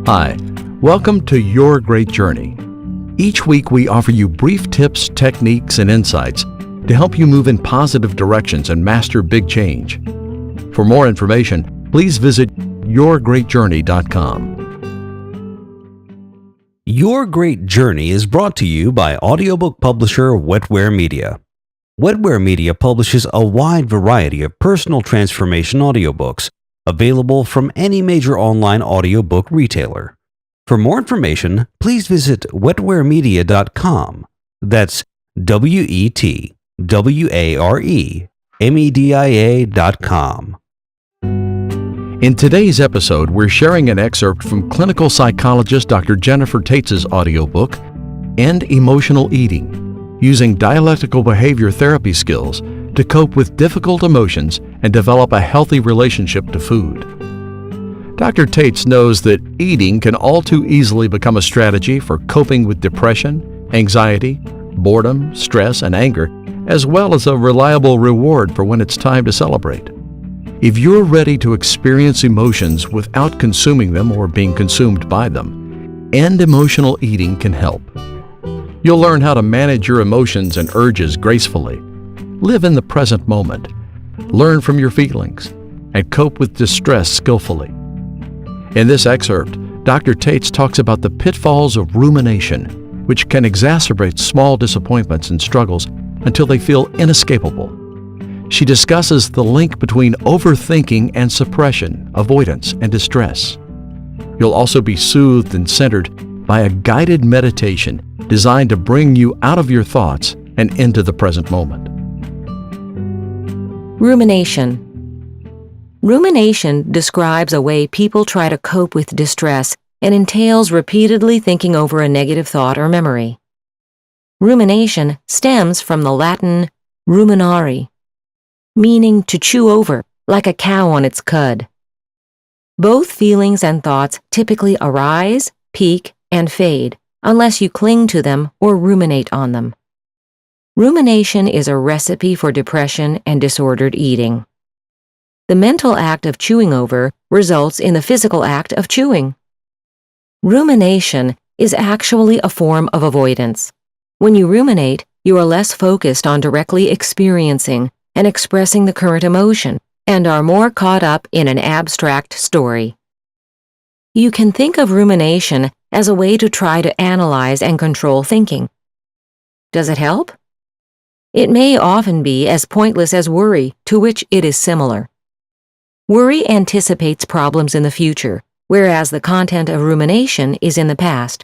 Hi, welcome to Your Great Journey. Each week we offer you brief tips, techniques, and insights to help you move in positive directions and master big change. For more information, please visit yourgreatjourney.com. Your Great Journey is brought to you by audiobook publisher Wetware Media. Wetware Media publishes a wide variety of personal transformation audiobooks available from any major online audiobook retailer. For more information, please visit wetwaremedia.com. That's wetwaremedia.com. In today's episode, we're sharing an excerpt from clinical psychologist Dr. Jennifer Taitz's audiobook, End Emotional Eating, using Dialectical Behavior Therapy Skills to cope with difficult emotions and develop a healthy relationship to food. Dr. Taitz knows that eating can all too easily become a strategy for coping with depression, anxiety, boredom, stress, and anger, as well as a reliable reward for when it's time to celebrate. If you're ready to experience emotions without consuming them or being consumed by them, End Emotional Eating can help. You'll learn how to manage your emotions and urges gracefully, live in the present moment, learn from your feelings, and cope with distress skillfully. In this excerpt, Dr. Taitz talks about the pitfalls of rumination, which can exacerbate small disappointments and struggles until they feel inescapable. She discusses the link between overthinking and suppression, avoidance, and distress. You'll also be soothed and centered by a guided meditation designed to bring you out of your thoughts and into the present moment. Rumination. Rumination describes a way people try to cope with distress and entails repeatedly thinking over a negative thought or memory. Rumination stems from the Latin ruminare, meaning to chew over, like a cow on its cud. Both feelings and thoughts typically arise, peak, and fade unless you cling to them or ruminate on them. Rumination is a recipe for depression and disordered eating. The mental act of chewing over results in the physical act of chewing. Rumination is actually a form of avoidance. When you ruminate, you are less focused on directly experiencing and expressing the current emotion and are more caught up in an abstract story. You can think of rumination as a way to try to analyze and control thinking. Does it help? It may often be as pointless as worry, to which it is similar. Worry anticipates problems in the future, whereas the content of rumination is in the past.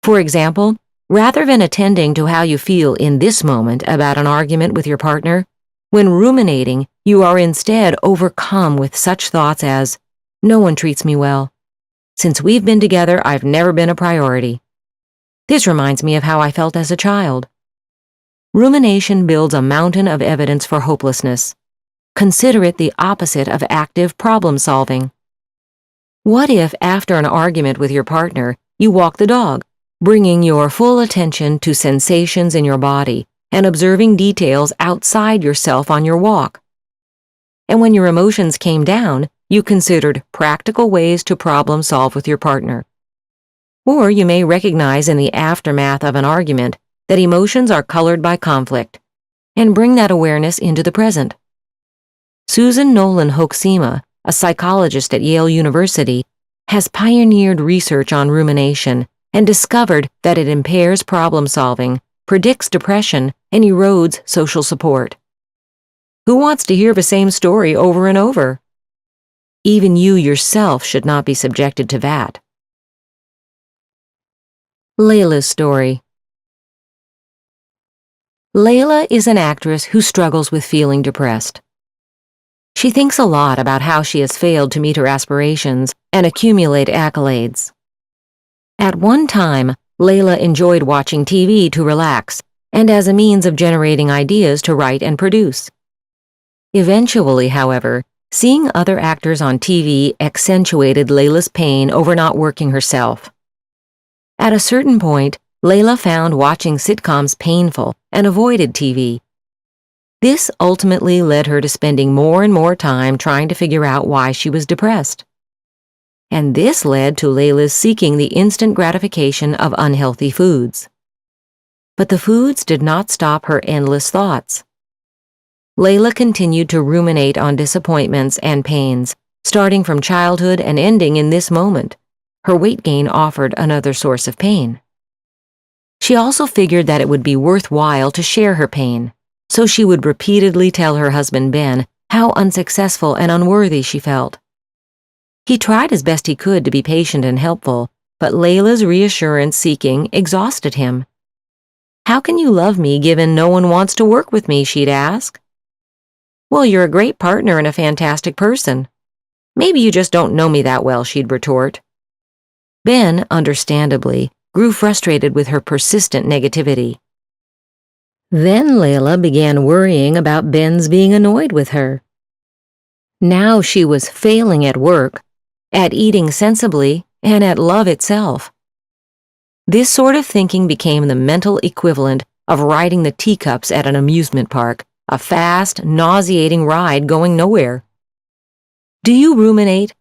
For example, rather than attending to how you feel in this moment about an argument with your partner, when ruminating, you are instead overcome with such thoughts as, "No one treats me well. Since we've been together, I've never been a priority. This reminds me of how I felt as a child." Rumination builds a mountain of evidence for hopelessness. Consider it the opposite of active problem solving. What if, after an argument with your partner, you walk the dog, bringing your full attention to sensations in your body and observing details outside yourself on your walk? And when your emotions came down, you considered practical ways to problem solve with your partner. Or you may recognize in the aftermath of an argument that emotions are colored by conflict, and bring that awareness into the present. Susan Nolan Hoeksema, a psychologist at Yale University, has pioneered research on rumination and discovered that it impairs problem solving, predicts depression, and erodes social support. Who wants to hear the same story over and over? Even you yourself should not be subjected to that. Layla's story. Layla is an actress who struggles with feeling depressed. She thinks a lot about how she has failed to meet her aspirations and accumulate accolades. At one time, Layla enjoyed watching TV to relax and as a means of generating ideas to write and produce. Eventually, however, seeing other actors on TV accentuated Layla's pain over not working herself. At a certain point, Layla found watching sitcoms painful and avoided TV. This ultimately led her to spending more and more time trying to figure out why she was depressed. and this led to Layla's seeking the instant gratification of unhealthy foods. But the foods did not stop her endless thoughts. Layla continued to ruminate on disappointments and pains, starting from childhood and ending in this moment. Her weight gain offered another source of pain. She also figured that it would be worthwhile to share her pain, so she would repeatedly tell her husband Ben how unsuccessful and unworthy she felt. He tried as best he could to be patient and helpful, but Layla's reassurance-seeking exhausted him. "How can you love me given no one wants to work with me?" she'd ask. "Well, you're a great partner and a fantastic person. Maybe you just don't know me that well," she'd retort. Ben, understandably, grew frustrated with her persistent negativity. Then Layla began worrying about Ben's being annoyed with her. Now she was failing at work, at eating sensibly, and at love itself. This sort of thinking became the mental equivalent of riding the teacups at an amusement park, a fast, nauseating ride going nowhere. Do you ruminate?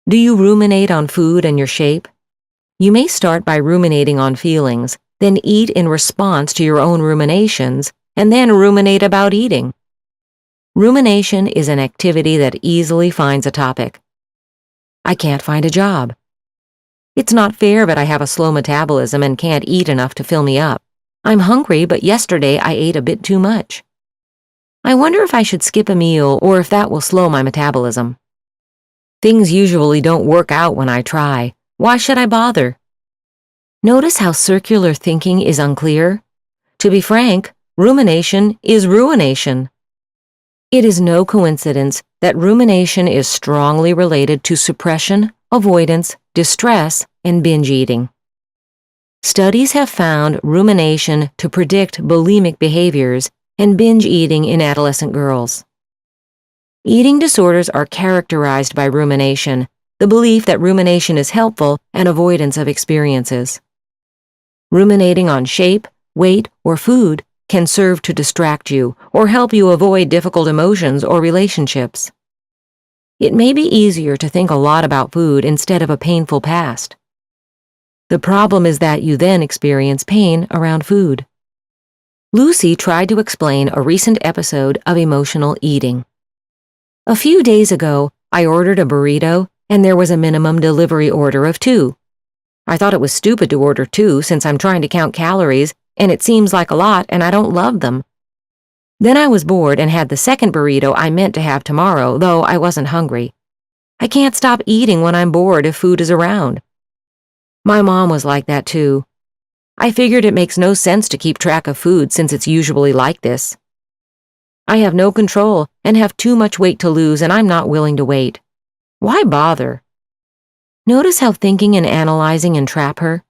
Do you ruminate on food and your shape? You may start by ruminating on feelings, then eat in response to your own ruminations, and then ruminate about eating. Rumination is an activity that easily finds a topic. I can't find a job. It's not fair, but I have a slow metabolism and can't eat enough to fill me up. I'm hungry, but yesterday I ate a bit too much. I wonder if I should skip a meal or if that will slow my metabolism. Things usually don't work out when I try. Why should I bother? Notice how circular thinking is unclear? To be frank, rumination is ruination. It is no coincidence that rumination is strongly related to suppression, avoidance, distress, and binge eating. Studies have found rumination to predict bulimic behaviors and binge eating in adolescent girls. Eating disorders are characterized by rumination, the belief that rumination is helpful and avoidance of experiences. Ruminating on shape, weight, or food can serve to distract you or help you avoid difficult emotions or relationships. It may be easier to think a lot about food instead of a painful past. The problem is that you then experience pain around food. Lucy tried to explain a recent episode of emotional eating. A few days ago, I ordered a burrito and there was a minimum delivery order of 2. I thought it was stupid to order 2 since I'm trying to count calories and it seems like a lot and I don't love them. Then I was bored and had the second burrito I meant to have tomorrow, though I wasn't hungry. I can't stop eating when I'm bored if food is around. My mom was like that too. I figured it makes no sense to keep track of food since it's usually like this. I have no control and have too much weight to lose and I'm not willing to wait. Why bother? Notice how thinking and analyzing entrap her?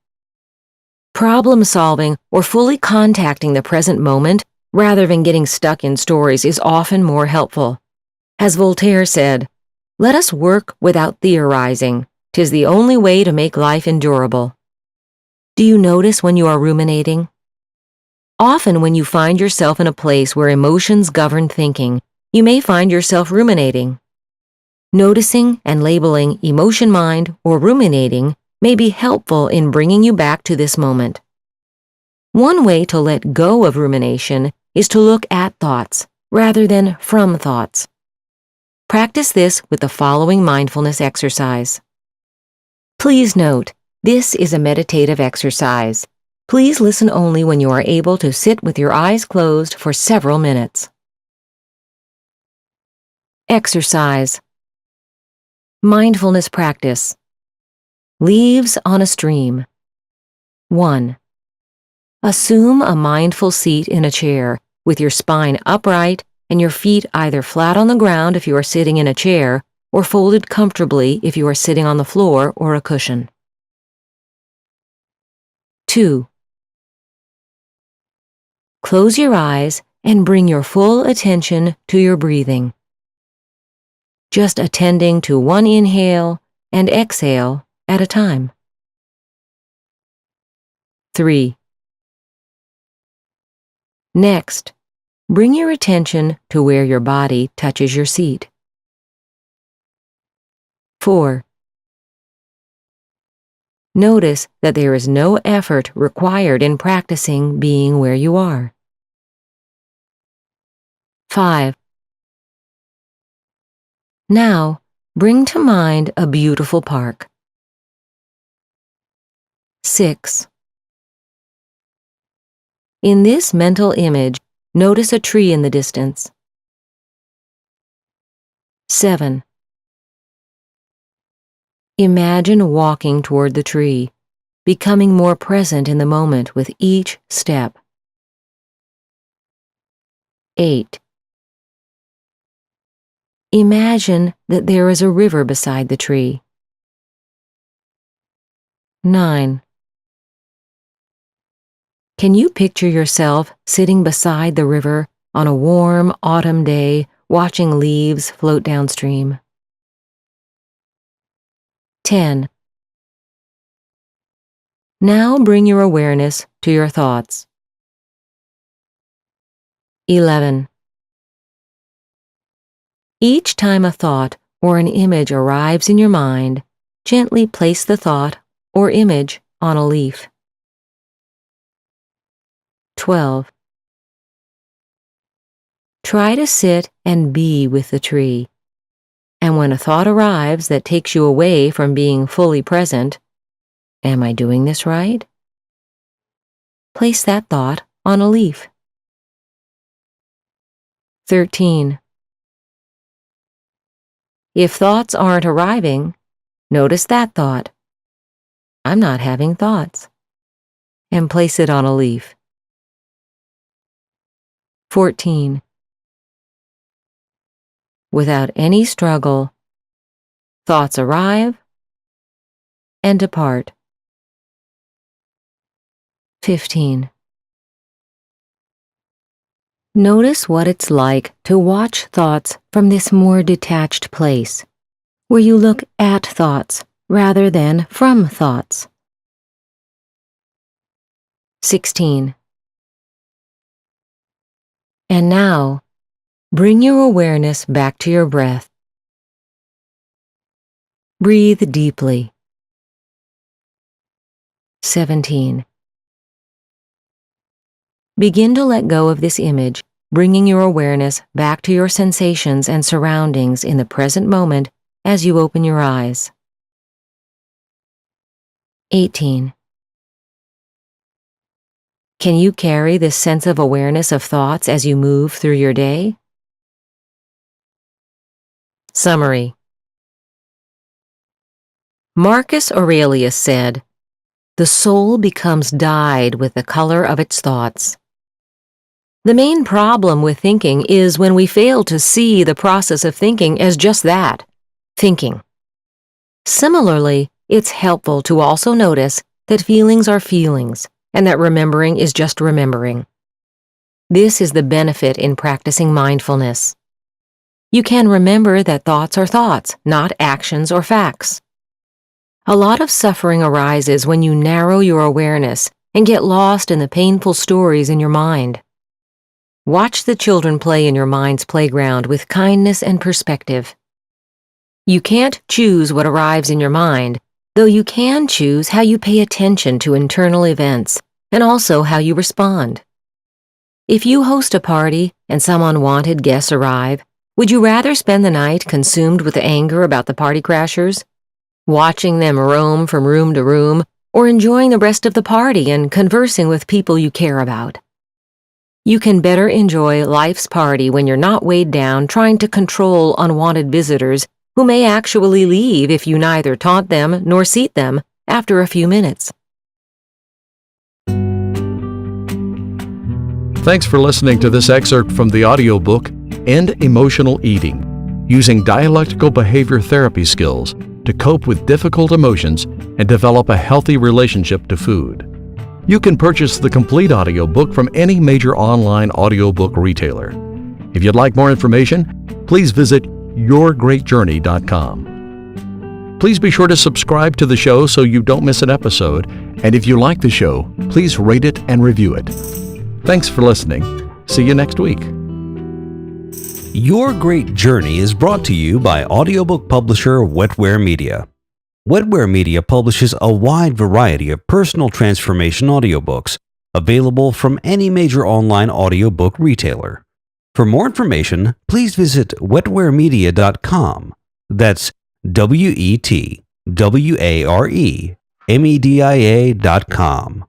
Problem solving or fully contacting the present moment rather than getting stuck in stories is often more helpful. As Voltaire said, "Let us work without theorizing. 'Tis the only way to make life endurable." Do you notice when you are ruminating? Often when you find yourself in a place where emotions govern thinking, you may find yourself ruminating. Noticing and labeling emotion mind or ruminating may be helpful in bringing you back to this moment. One way to let go of rumination is to look at thoughts rather than from thoughts. Practice this with the following mindfulness exercise. Please note, this is a meditative exercise. Please listen only when you are able to sit with your eyes closed for several minutes. Exercise. Mindfulness practice. Leaves on a stream. 1. Assume a mindful seat in a chair with your spine upright and your feet either flat on the ground if you are sitting in a chair or folded comfortably if you are sitting on the floor or a cushion. 2. Close your eyes and bring your full attention to your breathing. Just attending to one inhale and exhale at a time. 3. Next, bring your attention to where your body touches your seat. 4. Notice that there is no effort required in practicing being where you are. 5. Now, bring to mind a beautiful park. 6. In this mental image, notice a tree in the distance. 7. Imagine walking toward the tree, becoming more present in the moment with each step. 8. Imagine that there is a river beside the tree. 9. Can you picture yourself sitting beside the river on a warm autumn day, watching leaves float downstream? 10. Now bring your awareness to your thoughts. 11. Each time a thought or an image arrives in your mind, gently place the thought or image on a leaf. 12. Try to sit and be with the tree, and when a thought arrives that takes you away from being fully present, am I doing this right? Place that thought on a leaf. 13. If thoughts aren't arriving, notice that thought. I'm not having thoughts. And place it on a leaf. 14. Without any struggle, thoughts arrive and depart. 15. Notice what it's like to watch thoughts from this more detached place, where you look at thoughts rather than from thoughts. 16. And now, bring your awareness back to your breath. Breathe deeply. 17. Begin to let go of this image, bringing your awareness back to your sensations and surroundings in the present moment as you open your eyes. 18. Can you carry this sense of awareness of thoughts as you move through your day? Summary. Marcus Aurelius said, "The soul becomes dyed with the color of its thoughts." The main problem with thinking is when we fail to see the process of thinking as just that, thinking. Similarly, it's helpful to also notice that feelings are feelings, and that remembering is just remembering. This is the benefit in practicing mindfulness. You can remember that thoughts are thoughts, not actions or facts. A lot of suffering arises when you narrow your awareness and get lost in the painful stories in your mind. Watch the children play in your mind's playground with kindness and perspective. You can't choose what arrives in your mind, though you can choose how you pay attention to internal events and also how you respond. If you host a party and some unwanted guests arrive, would you rather spend the night consumed with anger about the party crashers, watching them roam from room to room, or enjoying the rest of the party and conversing with people you care about? You can better enjoy life's party when you're not weighed down trying to control unwanted visitors who may actually leave if you neither taunt them nor seat them after a few minutes. Thanks for listening to this excerpt from the audiobook End Emotional Eating, Using Dialectical Behavior Therapy Skills to Cope with Difficult Emotions and Develop a Healthy Relationship to Food. You can purchase the complete audiobook from any major online audiobook retailer. If you'd like more information, please visit yourgreatjourney.com. Please be sure to subscribe to the show so you don't miss an episode, and if you like the show, please rate it and review it. Thanks for listening. See you next week. Your Great Journey is brought to you by audiobook publisher Wetware Media. Wetware Media publishes a wide variety of personal transformation audiobooks available from any major online audiobook retailer. For more information, please visit wetwaremedia.com. That's WETWAREMEDIA.com.